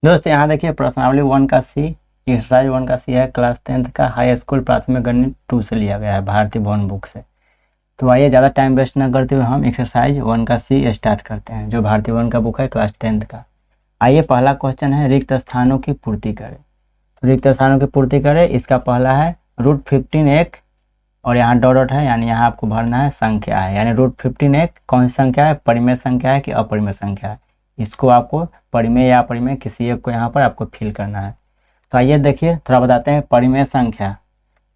दोस्तों यहाँ देखिए प्रश्नावली 1 का सी, एक्सरसाइज 1 का सी है, क्लास 10th का हाई स्कूल प्राथमिक गणित 2 से लिया गया है भारतीय भवन बुक से। तो आइए ज़्यादा टाइम वेस्ट ना करते हुए हम एक्सरसाइज 1 का सी स्टार्ट करते हैं, जो भारतीय भवन का बुक है क्लास 10th का। आइए पहला क्वेश्चन है, रिक्त स्थानों की पूर्ति करें। तो रिक्त स्थानों की पूर्ति करें, इसका पहला है √15 एक, और यहाँ डॉट डॉट है, यानी यहाँ आपको भरना है संख्या है, यानी √15 एक कौन सी संख्या है, परिमेय संख्या है कि अपरिमेय संख्या है। इसको आपको परिमेय या अपरिमेय किसी एक को यहाँ पर आपको फिल करना है। तो आइए देखिए थोड़ा बताते हैं परिमेय संख्या।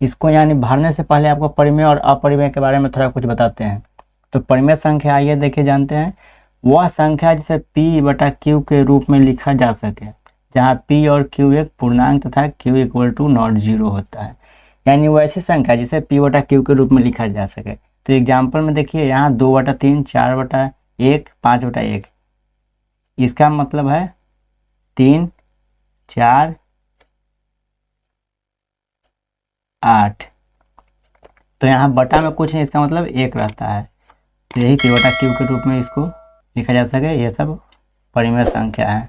इसको यानी भरने से पहले आपको परिमेय और अपरिमेय के बारे में थोड़ा कुछ बताते हैं। तो परिमेय संख्या आइए देखिए जानते हैं, वह संख्या जिसे P/Q के रूप में लिखा जा सके, जहाँ P और Q एक पूर्णांक तथा Q = 0 होता है। यानी वो ऐसी संख्या जिसे P/Q के रूप में लिखा जा सके। तो एग्जाम्पल में देखिए यहाँ 2/3, 4/1, 5/1। इसका मतलब है 3, 4, 8। तो यहाँ बटा में कुछ नहीं, इसका मतलब 1 रहता है। तो यही P/Q के रूप में इसको लिखा जा सके, ये सब परिमेय संख्या है।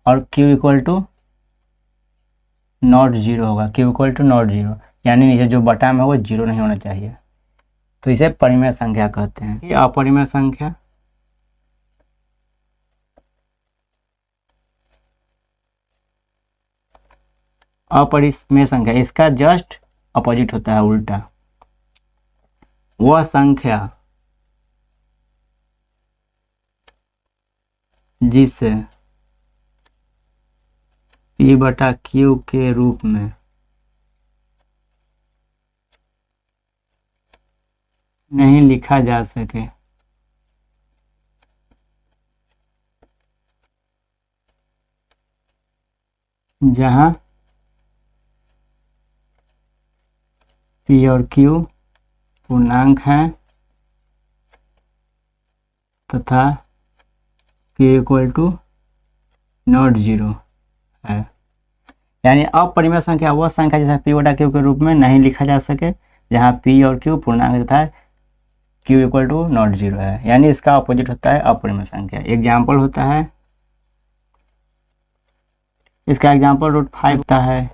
और Q = नॉट 0 होगा, Q = नॉट 0, यानी नीचे जो बटा में वो 0 नहीं होना चाहिए। तो इसे परिमेय संख्या कहते हैं। ये अपरिमेय संख्या, अपरिमेय संख्या इसका जस्ट अपोजिट होता है, उल्टा। वह संख्या जिसे P/Q के रूप में नहीं लिखा जा सके, जहां P और Q पूर्णांक हैं तथा Q = नॉट 0 है। यानी अपरिमेय संख्या वह संख्या जिसे P/Q के रूप में नहीं लिखा जा सके, जहां P और Q पूर्णांक तथा Q = नॉट 0 है। यानी इसका अपोजिट होता है अपरिमेय संख्या। एग्जाम्पल होता है, इसका एग्जाम्पल √5 होता है,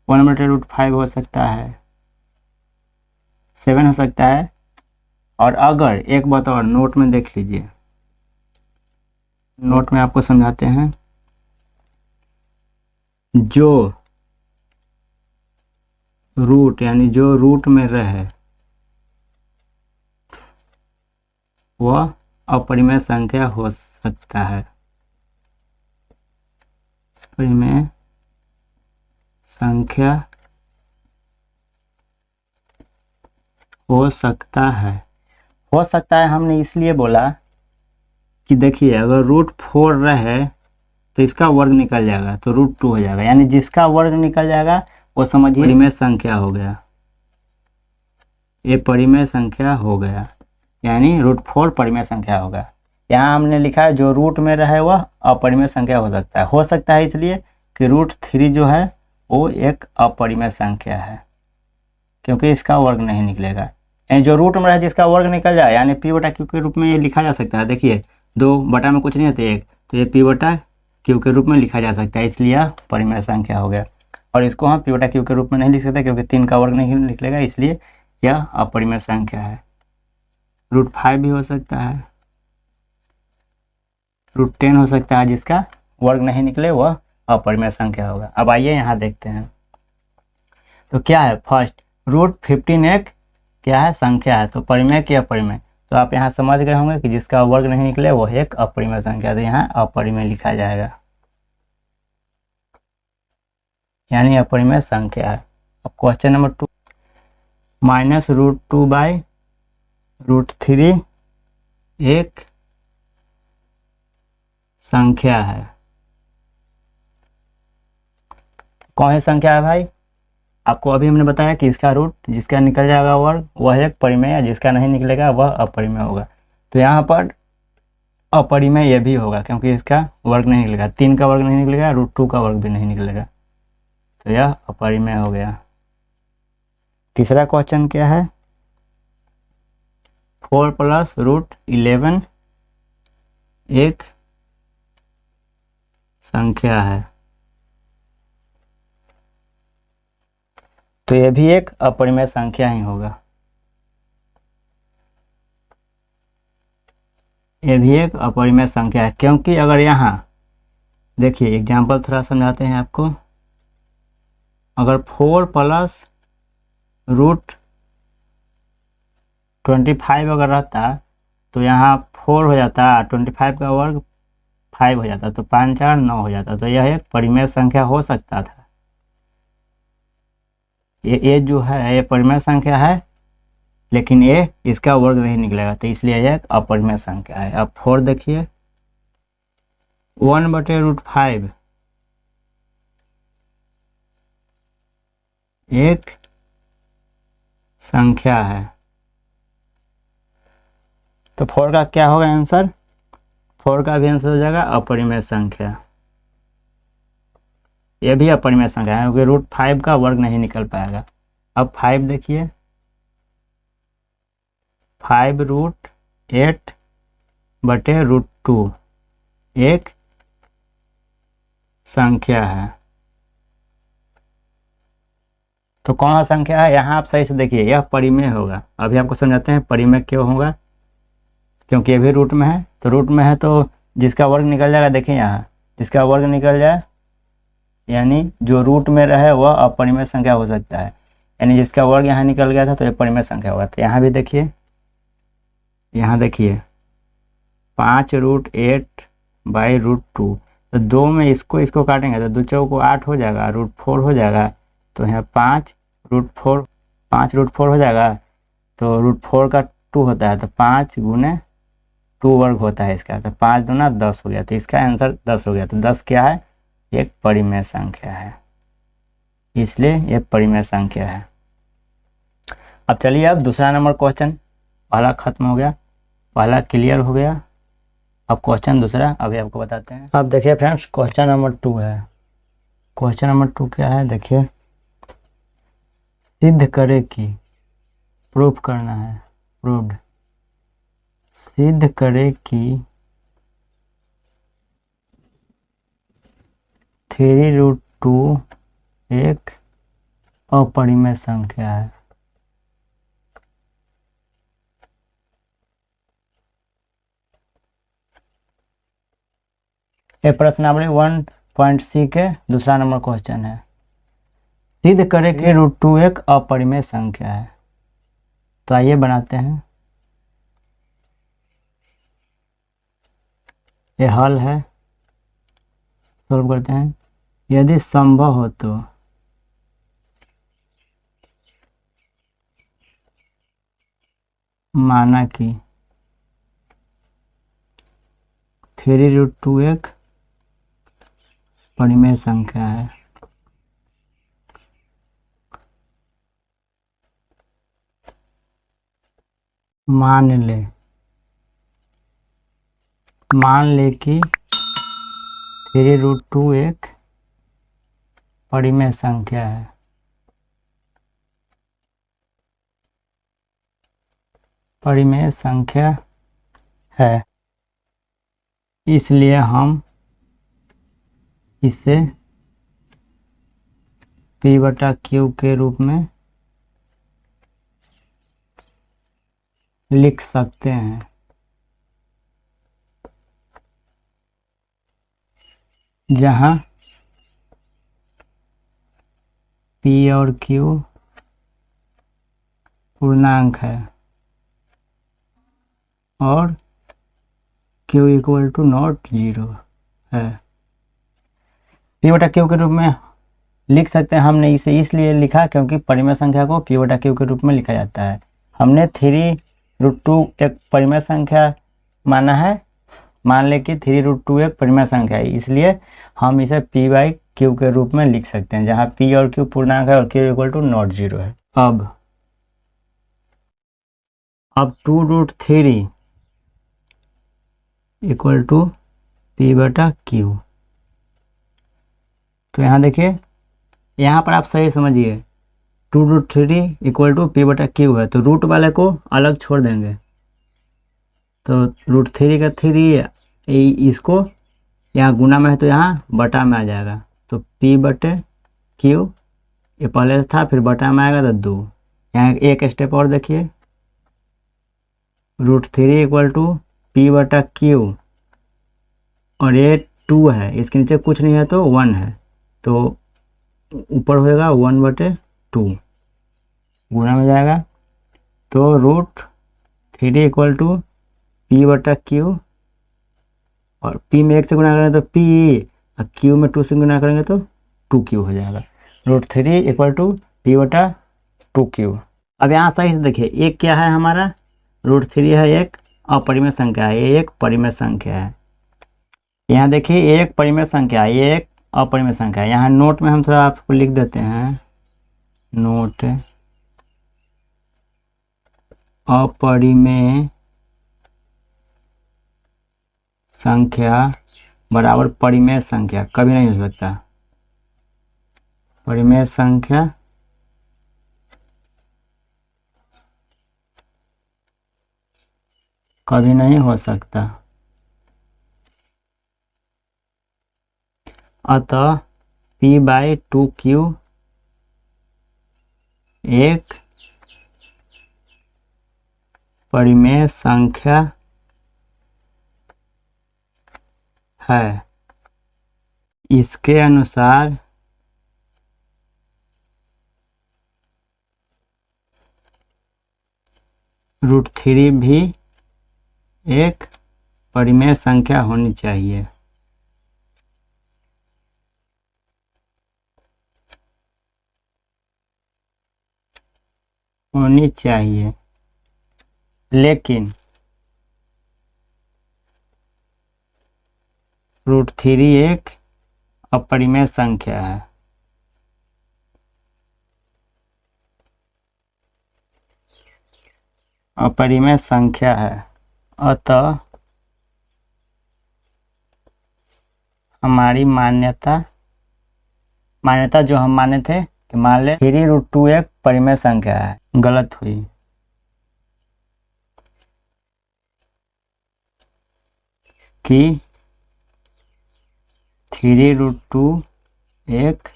1/√5 हो सकता है, 7 हो सकता है। और अगर एक बात और नोट में देख लीजिए, नोट में आपको समझाते हैं, जो रूट यानी जो रूट में रहे वह अपरिमेय संख्या हो सकता है। अपरिमेय संख्या हो सकता है। हो सकता है हमने इसलिए बोला कि देखिए अगर √4 रहे तो इसका वर्ग निकल जाएगा तो √2 हो जाएगा, यानी जिसका वर्ग निकल जाएगा वो समझिए परिमेय संख्या हो गया। ये परिमेय संख्या हो गया, यानी √4 परिमेय संख्या होगा। यहाँ हमने लिखा है जो रूट में रहे वह अपरिमेय संख्या हो सकता है। हो सकता है इसलिए कि √3 जो है वो एक अपरिमेय संख्या है, क्योंकि इसका वर्ग नहीं निकलेगा। यानी जो रूट में रहे जिसका वर्ग निकल जाए, यानी P/Q के रूप में ये लिखा जा सकता है। देखिए 2 बटा में कुछ नहीं होता 1, तो ये P/Q के रूप में लिखा जा सकता है, इसलिए यह परिमेय संख्या हो गया। और इसको हम P/Q के रूप में नहीं लिख सकते क्योंकि 3 का वर्ग नहीं निकलेगा, इसलिए यह अपरिमेय संख्या है। √5 भी हो सकता है, √10 हो सकता है, जिसका वर्ग नहीं निकले वह अपरिमेय संख्या होगा। अब आइए यहाँ देखते हैं, तो क्या है फर्स्ट, √15 एक क्या है, संख्या है, तो परिमेय की अपरिमेय। तो आप यहाँ समझ गए होंगे कि जिसका वर्ग नहीं निकले वह एक अपरिमेय संख्या, तो यहाँ अपरिमेय लिखा जाएगा, यानी अपरिमेय संख्या है। अब क्वेश्चन नंबर 2, -√2/√3 एक संख्या है। कौन सी संख्या है भाई? आपको अभी हमने बताया कि इसका रूट जिसका निकल जाएगा वर्ग वह एक परिमेय है, जिसका नहीं निकलेगा वह अपरिमेय होगा। तो यहाँ पर अपरिमेय यह भी होगा क्योंकि इसका वर्ग नहीं निकलेगा, 3 का वर्ग नहीं निकलेगा, √2 का वर्ग भी नहीं निकलेगा, तो यह अपरिमेय हो गया। तीसरा क्वेश्चन क्या है, 4 + √11 एक संख्या है, तो ये भी एक अपरिमेय संख्या ही होगा। ये भी एक अपरिमेय संख्या है, क्योंकि अगर यहाँ देखिए एग्जाम्पल थोड़ा समझाते हैं आपको। अगर 4 प्लस रूट 25 अगर रहता तो यहाँ 4 हो जाता, 25 का वर्ग 5 हो जाता, तो 5 4 9 हो जाता, तो यह एक परिमेय संख्या हो सकता था। ये जो है ये परिमेय संख्या है, लेकिन ये इसका वर्ग नहीं निकलेगा, तो इसलिए यह एक अपरिमेय संख्या है। अब 4 देखिए, 1/√5 एक संख्या है, तो 4 का क्या होगा आंसर? 4 का भी आंसर हो जाएगा अपरिमेय संख्या। ये भी अपरिमेय संख्या है, क्योंकि √5 का वर्ग नहीं निकल पाएगा। अब 5 देखिए, 5√8/√2 एक संख्या है। तो कौन सा संख्या है? यहाँ आप सही से देखिए, यह परिमेय होगा। अभी आपको समझाते हैं परिमेय क्यों होगा, क्योंकि ये भी रूट में है। तो रूट में है तो जिसका वर्ग निकल जाएगा, देखिए यहाँ जिसका वर्ग निकल जाए यानी जो रूट में रहे वह अपरिमेय संख्या हो सकता है, यानी जिसका वर्ग यहाँ निकल गया था तो ये परिमेय संख्या होगा। तो यहाँ भी देखिए, यहाँ देखिए 5√8/√2, तो 2 में इसको काटेंगे तो 2 चौको 8 हो जाएगा, √4 हो जाएगा, तो यहाँ 5√4 हो जाएगा, तो √4 का 2 होता है, तो 5 × 2 वर्ग होता है इसका, तो 5 दूना 10 हो गया, तो इसका आंसर 10 हो गया। तो 10 क्या है? एक परिमेय संख्या है, इसलिए ये परिमेय संख्या है। अब चलिए अब दूसरा नंबर क्वेश्चन, पहला खत्म हो गया, पहला क्लियर हो गया। अब क्वेश्चन दूसरा अभी आपको बताते हैं। अब देखिए फ्रेंड्स, क्वेश्चन नंबर 2 है। क्वेश्चन नंबर 2 क्या है? देखिए, सिद्ध करे कि, प्रूफ करना है, प्रूव्ड, सिद्ध करे कि 3√2 एक अपरिमेय संख्या है। ये प्रश्नावली 1.c के दूसरा नंबर क्वेश्चन है। सिद्ध करे कि √2 एक अपरिमेय संख्या है। तो आइए बनाते हैं। ये हल है, सॉल्व करते हैं। यदि संभव हो तो माना कि 3√2 एक परिमेय संख्या है। मान ले कि 3√2 एक परिमेय संख्या है। परिमेय संख्या है, इसलिए हम इसे P/Q के रूप में लिख सकते हैं। जहां P और Q पूर्णांक है और Q = 0 है। P/Q के रूप में लिख सकते हैं। हमने इसे इसलिए लिखा क्योंकि परिमेय संख्या को P/Q के रूप में लिखा जाता है। हमने 3√2 एक परिमेय संख्या माना है। मान ले कि 3√2 एक परिमेय संख्या है, इसलिए हम इसे P/Q के रूप में लिख सकते हैं, जहां P और Q पूर्णांक है और Q = 0 है। अब 2√3 = P/Q। तो यहाँ देखिए, यहाँ पर आप सही समझिए, 2√3 = P/Q है, तो रूट वाले को अलग छोड़ देंगे, तो √3 का 3 इसको यहाँ गुना में है तो यहाँ बटा में आ जाएगा, तो P बटे Q, ये पहले से था फिर बटा में आएगा तो 2। यहाँ एक स्टेप और देखिए, √3 इक्वल टू P बटा Q, और ये 2 है, इसके नीचे कुछ नहीं है तो 1 है, तो ऊपर होएगा 1/2 गुना में जाएगा, तो √3 इक्वल टू P बटा Q, और P में 1 से गुना करेंगे तो P, और Q में 2 से गुना करेंगे तो 2Q हो जाएगा। √3 इक्वल टू P बटा 2Q। अब यहाँ सही से देखिए, एक क्या है हमारा, √3 है, एक अपरिमेय संख्या है, ये एक परिमेय संख्या है। यहाँ देखिए ये एक परिमेय संख्या है, ये एक अपरिमेय संख्या है। यहाँ नोट में हम थोड़ा आपको लिख देते हैं, नोट अपरिमेय संख्या बराबर परिमेय संख्या कभी नहीं हो सकता, परिमेय संख्या कभी नहीं हो सकता। अतः P/2Q एक परिमेय संख्या है। इसके अनुसार √3 भी एक परिमेय संख्या होनी चाहिए। लेकिन √3 एक अपरिमेय संख्या है। अपरिमेय संख्या है, अतः हमारी मान्यता जो हम माने थे कि मान ले 3√2 एक परिमेय संख्या है, गलत हुई। कि 3√2 एक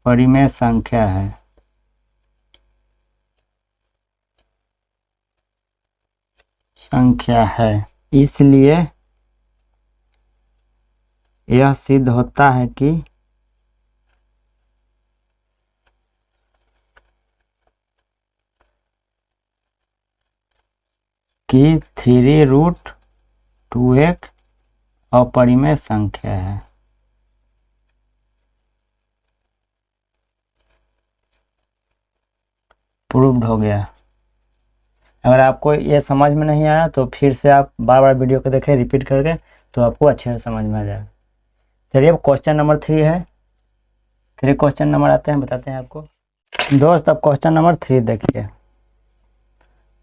परिमेय संख्या है, इसलिए यह सिद्ध होता है कि कि 3√2 एक अपरिमेय संख्या है। प्रूव्ड हो गया। अगर आपको ये समझ में नहीं आया तो फिर से आप बार बार वीडियो को देखें रिपीट करके, तो आपको अच्छे से समझ में आ जाएगा। चलिए अब क्वेश्चन नंबर 3 है। 3 क्वेश्चन नंबर आते हैं, बताते हैं आपको दोस्त। अब क्वेश्चन नंबर 3 देखिए।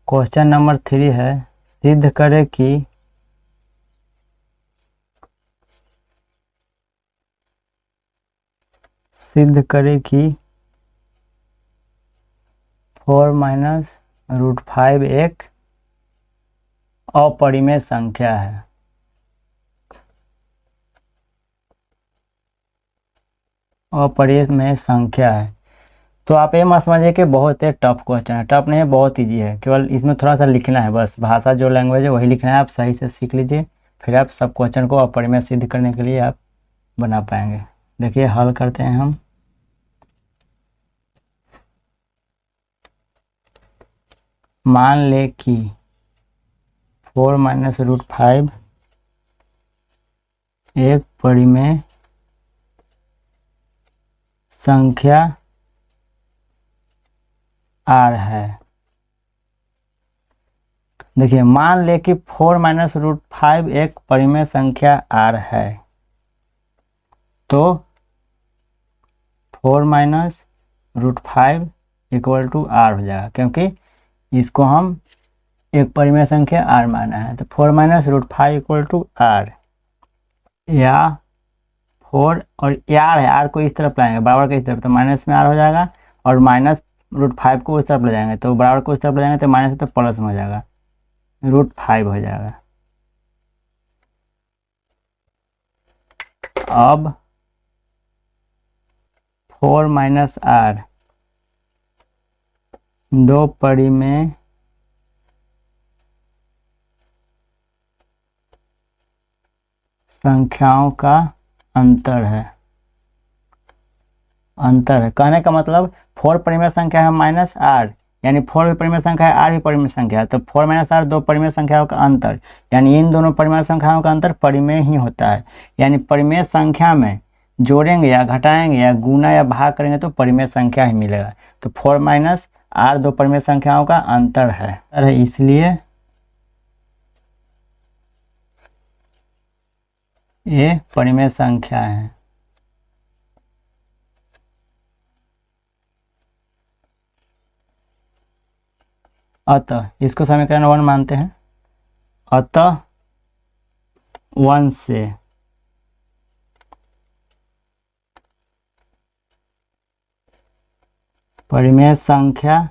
क्वेश्चन नंबर 3 है, सिद्ध करें कि सिद्ध करें कि 4 माइनस √5 एक अपरिमेय संख्या है। अपरिमेय संख्या है। तो आप ये मत समझिए कि बहुत ही टफ क्वेश्चन है, टफ नहीं है, बहुत इजी है। केवल इसमें थोड़ा सा लिखना है, बस भाषा जो लैंग्वेज है वही लिखना है। आप सही से सीख लीजिए, फिर आप सब क्वेश्चन को अपरिमेय सिद्ध करने के लिए आप बना पाएंगे। देखिए हल करते हैं हम। मान ले कि 4 माइनस √5 एक परिमेय संख्या R है। देखिए मान ले कि 4 माइनस √5 एक परिमेय संख्या R है, तो 4 माइनस √5 इक्वल टू R हो जाएगा, क्योंकि इसको हम एक परिमेय संख्या R माना है। तो 4 माइनस √5 इक्वल टू R, या 4 और R है, R को इस तरफ लाएंगे बराबर के इस तरफ, तो माइनस में R हो जाएगा, और माइनस √5 को उस तरफ ले जाएंगे तो बराबर को उस तरफ ले जाएंगे तो माइनस तो प्लस में हो जाएगा, √5 हो जाएगा। अब 4 माइनस आर दो परिमेय संख्याओं का अंतर है। कहने का मतलब 4 परिमेय संख्या है माइनस आर, यानी 4 भी परिमेय संख्या है, आर भी परिमेय संख्या है, तो 4 माइनस आर दो परिमेय संख्याओं का अंतर, यानी इन दोनों परिमेय संख्याओं का अंतर परिमेय ही होता है। यानी परिमेय संख्या में जोड़ेंगे या घटाएंगे या गुना या भाग करेंगे तो परिमेय संख्या ही मिलेगा। तो 4 माइनस आर दो परिमेय संख्याओं का अंतर है, इसलिए ये परिमेय संख्या है। अतः इसको समीकरण 1 मानते हैं। अतः 1 से परिमेय संख्या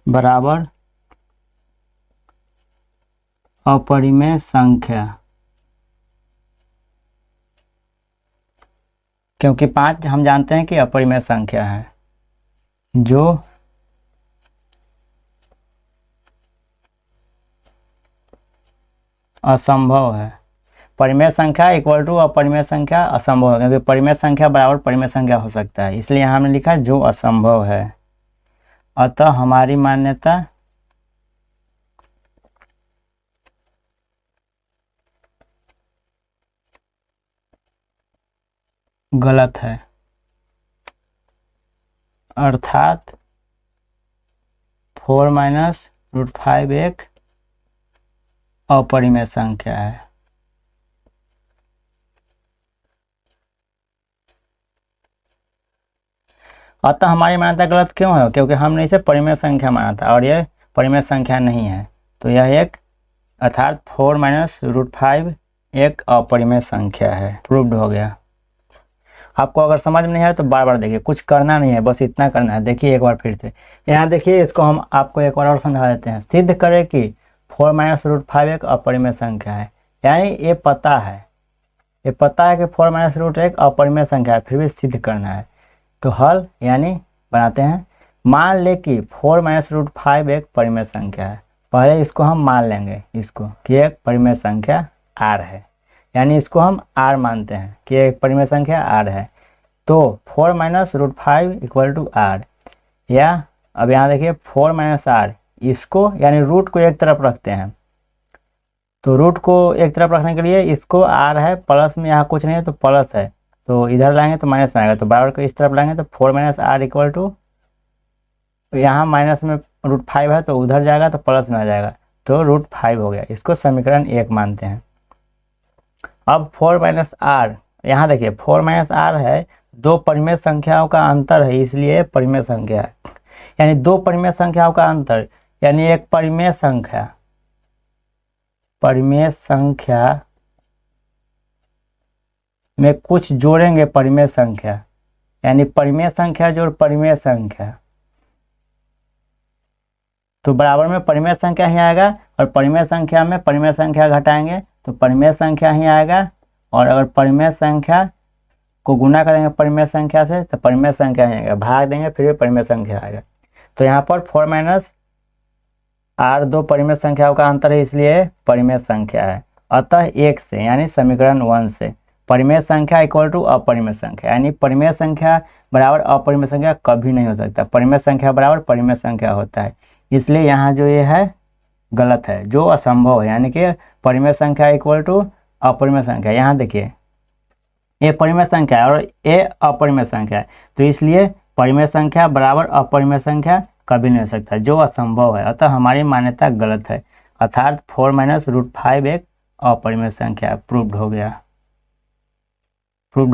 बराबर अपरिमेय संख्या, क्योंकि 5 हम जानते हैं कि अपरिमेय संख्या है जो असंभव है। परिमेय संख्या इक्वल टू अपरिमेय संख्या असंभव है, क्योंकि परिमेय संख्या बराबर परिमेय संख्या हो सकता है, इसलिए यहाँ हमने लिखा जो असंभव है। अतः हमारी मान्यता गलत है, अर्थात 4 माइनस रूट 5 एक अपरिमेय संख्या है। अतः हमारी मान्यता गलत क्यों है? क्योंकि हमने इसे परिमेय संख्या माना था और यह परिमेय संख्या नहीं है, तो यह एक अर्थात 4 माइनस रूट 5 एक अपरिमेय संख्या है। प्रूव्ड हो गया। आपको अगर समझ में नहीं आया तो बार बार देखिए, कुछ करना नहीं है, बस इतना करना है। देखिए एक बार फिर से यहाँ देखिए, इसको हम आपको एक बार और समझा देते हैं। सिद्ध करें कि 4 माइनस रूट 5 एक अपरिमेय संख्या है, यानी ये पता है कि 4 माइनस रूट एक अपरिमेय संख्या है, फिर भी सिद्ध करना है। तो हल यानी बनाते हैं। मान ले कि 4 माइनस रूट 5 एक परिमेय संख्या है। पहले इसको हम मान लेंगे इसको कि एक परिमेय संख्या r है, यानी इसको हम r मानते हैं कि एक परिमेय संख्या r है। तो 4 minus root 5 equal to r, या अब यहाँ देखिए 4 माइनस r, इसको यानी रूट को एक तरफ रखते हैं। तो रूट को एक तरफ रखने के लिए इसको r है, प्लस में यहाँ कुछ नहीं है तो प्लस है, तो इधर लाएंगे तो माइनस में आएगा, तो बराबर को इस तरफ लाएंगे तो 4 माइनस आर इक्वल टू, यहाँ माइनस में रूट 5 है तो उधर जाएगा तो प्लस में आ जाएगा, तो रूट 5 हो गया। इसको समीकरण 1 मानते हैं। अब 4 माइनस आर, यहाँ देखिए 4 माइनस आर है, दो परिमेय संख्याओं का अंतर है, इसलिए परिमेय संख्या है। यानी दो परिमेय संख्याओं का अंतर, यानी एक परिमेय संख्या में कुछ जोड़ेंगे परिमेय संख्या, यानी परिमेय संख्या जोड़ परिमेय संख्या, तो बराबर में परिमेय संख्या ही आएगा, और परिमेय संख्या में परिमेय संख्या घटाएंगे तो परिमेय संख्या ही आएगा, और अगर परिमेय संख्या को गुना करेंगे परिमेय संख्या से तो परिमेय संख्या ही आएगा, भाग देंगे फिर भी परिमेय संख्या आएगा। तो यहाँ पर 4 माइनस आर दो परिमेय संख्याओं का अंतर है, इसलिए परिमेय संख्या है। अतः 1 से यानी समीकरण 1 से परिमेय संख्या इक्वल टू अपरिमेय संख्या, यानी परिमेय संख्या बराबर अपरिमेय संख्या कभी नहीं हो सकता, परिमेय संख्या बराबर परिमेय संख्या होता है। इसलिए यहाँ जो ये है गलत है, जो असंभव है, यानी कि परिमेय संख्या इक्वल टू अपरिमेय संख्या। यहाँ देखिए ये परिमेय संख्या है और ये अपरिमेय संख्या है, तो इसलिए परिमेय संख्या बराबर अपरिमेय संख्या कभी नहीं हो सकता, जो असंभव है। अतः हमारी मान्यता गलत है, अर्थात 4 माइनस रूट 5 एक अपरिमेय संख्या। प्रूव्ड हो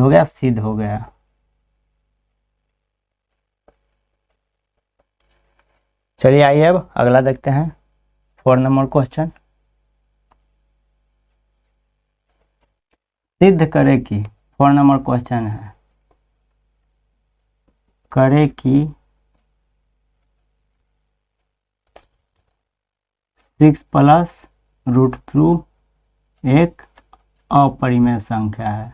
गया, सिद्ध हो गया। चलिए आइए अब अगला देखते हैं, 4 नंबर क्वेश्चन। सिद्ध करे कि 4 नंबर क्वेश्चन है, करे कि 6 प्लस रूट 2 एक अपरिमेय संख्या है।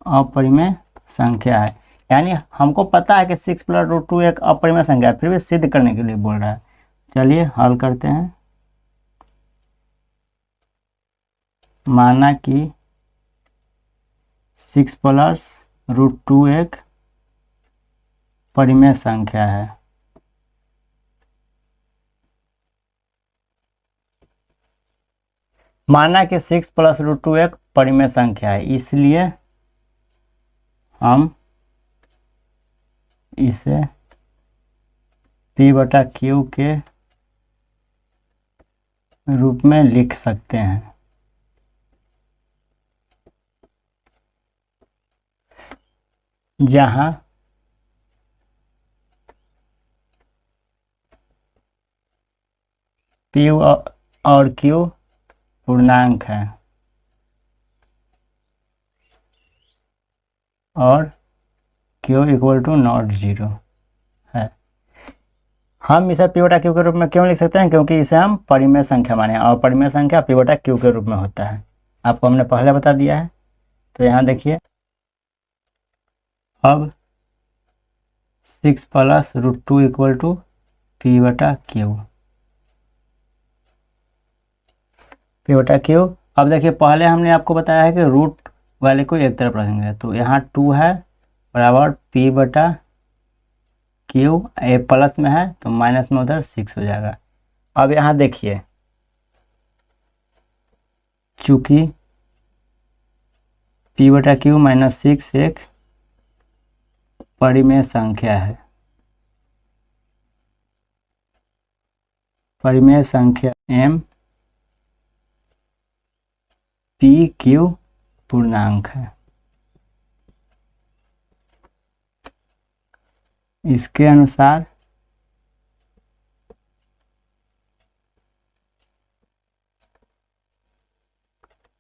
अपरिमेय संख्या है, यानी हमको पता है कि 6 + √2 एक अपरिमेय संख्या है, फिर भी सिद्ध करने के लिए बोल रहा है। चलिए हल करते हैं। माना कि 6 + √2 एक परिमेय संख्या है। माना कि 6 + √2 एक परिमेय संख्या है, इसलिए हम इसे P/Q के रूप में लिख सकते हैं। जहां P और Q पूर्णांक है और Q = नॉट 0 है। हम इसे P/Q के रूप में क्यों लिख सकते हैं? क्योंकि इसे हम परिमेय संख्या माने हैं और परिमेय संख्या P/Q के रूप में होता है। आपको हमने पहले बता दिया है। तो यहाँ देखिए, अब 6 + √2 = P/Q। P/Q। अब देखिए, पहले हमने आपको बताया है कि रूट वाले को एक तरफ रखेंगे, तो यहाँ 2 है बराबर P/Q, ए प्लस में है तो माइनस में उधर 6 हो जाएगा। अब यहाँ देखिए, चूंकि P/Q - 6 एक परिमेय संख्या है, परिमेय संख्या M PQ पूर्णांक है। इसके अनुसार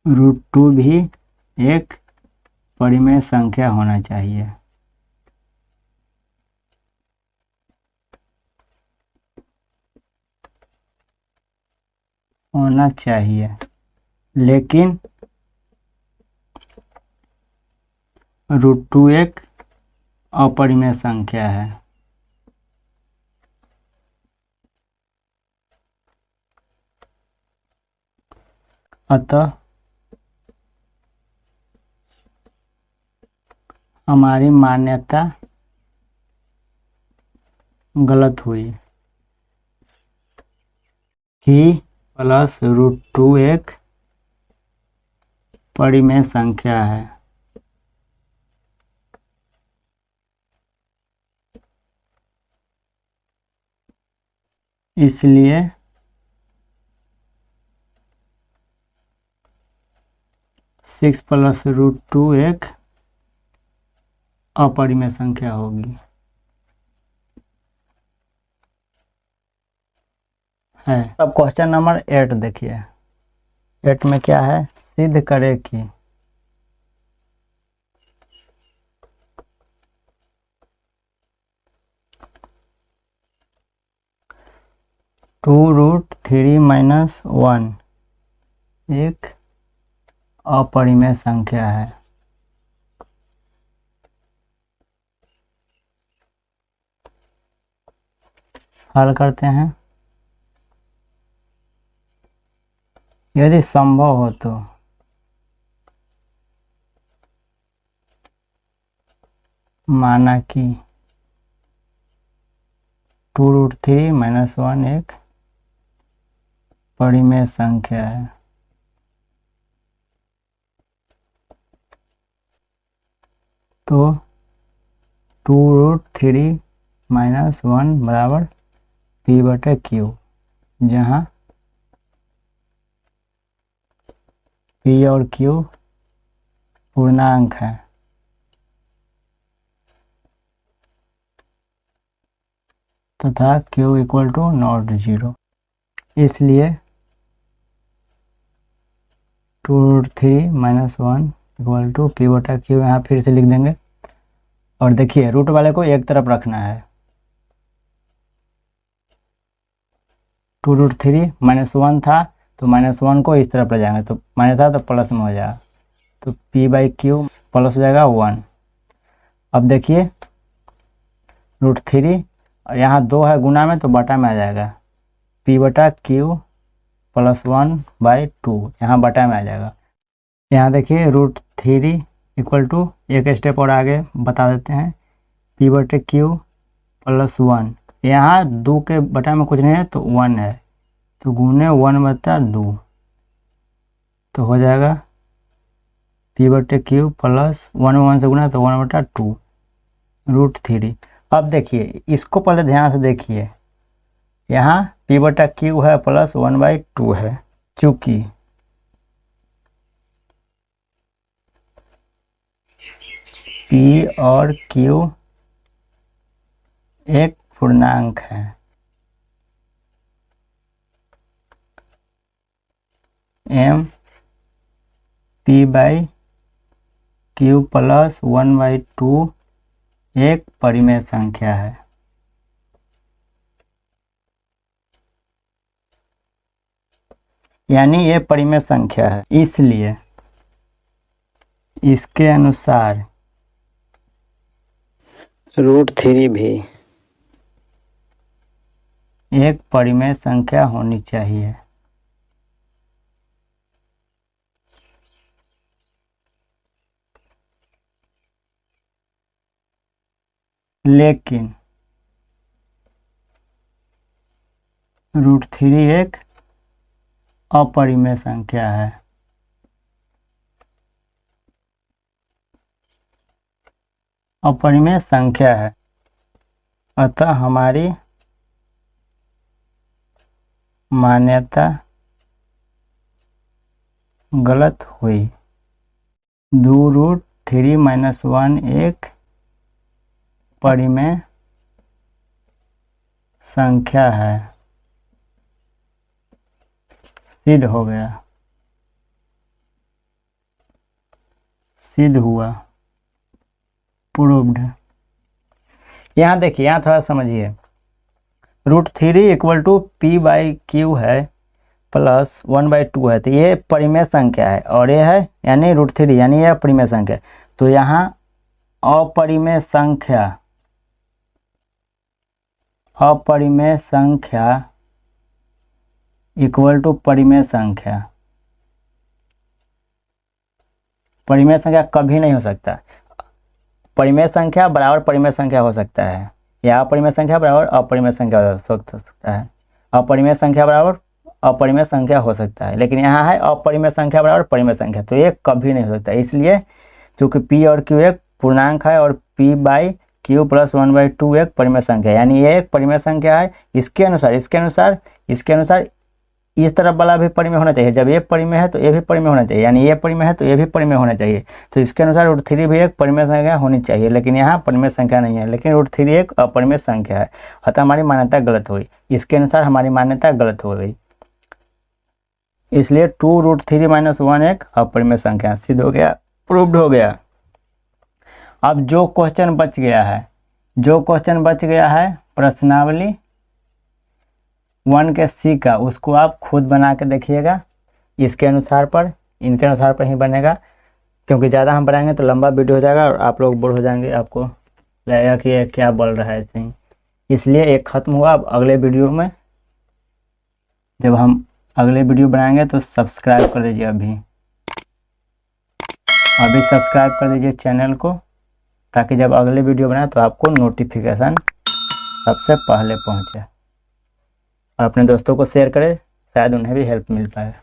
√2 भी एक परिमेय संख्या होना चाहिए। लेकिन √2 एक अपरिमेय संख्या है। अतः हमारी मान्यता गलत हुई कि +√2 एक परिमेय संख्या है। इसलिए सिक्स +√2 एक अपरिमेय संख्या होगी है। अब क्वेश्चन नंबर 8 देखिए। 8 में क्या है? सिद्ध करे कि (2√3 - 1) एक अपरिमेय संख्या है। हल करते हैं। यदि संभव हो तो माना कि 2√3 - 1 एक परिमेय संख्या है, तो 2√3 - 1 बराबर P/Q, जहाँ P और Q पूर्णांक है तथा Q = नॉट 0। इसलिए 2√3 - 1 = P/Q यहाँ फिर से लिख देंगे। और देखिए, रूट वाले को एक तरफ रखना है। 2√3 -1 था तो -1 को इस तरफ ले जाएंगे तो माइनस था तो प्लस में हो जाएगा, तो p/q प्लस हो जाएगा 1। अब देखिए √3 और यहाँ 2 है गुना में तो बटा में आ जाएगा, p/q + 1/2 यहाँ बटा में आ जाएगा। यहाँ देखिए √3 = एक स्टेप और आगे बता देते हैं, p/q + 1, यहाँ 2 के बटा में कुछ नहीं है तो 1 है, तो गुने 1/2 तो हो जाएगा p/q + 1 से गुना तो 1/2 √3। अब देखिए इसको पहले ध्यान से देखिए, यहाँ p/q है + 1/2 है, चूँकि p और q एक पूर्णांक है, m p/q + 1/2 एक परिमेय संख्या है। यानी ये परिमेय संख्या है, इसलिए इसके अनुसार √3 भी एक परिमेय संख्या होनी चाहिए। लेकिन √3 एक अपरिमेय संख्या है। अपरिमेय संख्या है, अतः हमारी मान्यता गलत हुई। 2√3 - 1 एक परिमेय संख्या है, सिद्ध हो गया, सिद्ध हुआ, प्रूव्ड। यहाँ देखिए, यहाँ थोड़ा समझिए, √3 = p/q है + 1/2 है, तो ये परिमेय संख्या है और ये है यानी √3 यानी यह परिमेय संख्या है। तो यहाँ अपरिमेय संख्या = परिमेय संख्या। परिमेय संख्या कभी नहीं हो सकता, परिमेय संख्या बराबर परिमेय संख्या हो सकता है, या अपरिमेय संख्या बराबर अपरिमेय संख्या हो सकता है, अपरिमेय संख्या बराबर अपरिमेय संख्या हो सकता है, लेकिन यहाँ है अपरिमेय संख्या बराबर परिमेय संख्या, तो ये कभी नहीं हो सकता। इसलिए चूँकि p और q एक पूर्णांक है और p/q + 1/2 एक परिमेय संख्या है, यानी ये एक परिमेय संख्या है। इसके अनुसार इस तरफ वाला भी परिमेय होना चाहिए, जब ये परिमेय है तो ये भी परिमेय होना चाहिए, यानी ये परिमेय है तो ये भी परिमेय होना चाहिए। तो इसके अनुसार √3 भी एक परिमेय संख्या होनी चाहिए, लेकिन यहाँ परिमेय संख्या नहीं है, लेकिन √3 एक अपरिमेय संख्या है, अतः हमारी मान्यता गलत हुई। इसके अनुसार हमारी मान्यता गलत हो गई, इसलिए 2√3 - 1 एक अपरिमेय संख्या सिद्ध हो गया, प्रूव्ड हो गया। अब जो क्वेश्चन बच गया है प्रश्नावली 1 के सी का, उसको आप खुद बना के देखिएगा, इनके अनुसार पर ही बनेगा, क्योंकि ज़्यादा हम बनाएंगे तो लंबा वीडियो हो जाएगा और आप लोग बोर हो जाएंगे, आपको लगेगा कि ये क्या बोल रहा है सही। इसलिए एक ख़त्म हुआ। अब अगले वीडियो में जब हम अगले वीडियो बनाएंगे तो सब्सक्राइब कर दीजिए, अभी सब्सक्राइब कर दीजिए चैनल को, ताकि जब अगले वीडियो बनाए तो आपको नोटिफिकेशन सबसे पहले पहुंचे, और अपने दोस्तों को शेयर करें, शायद उन्हें भी हेल्प मिल पाए।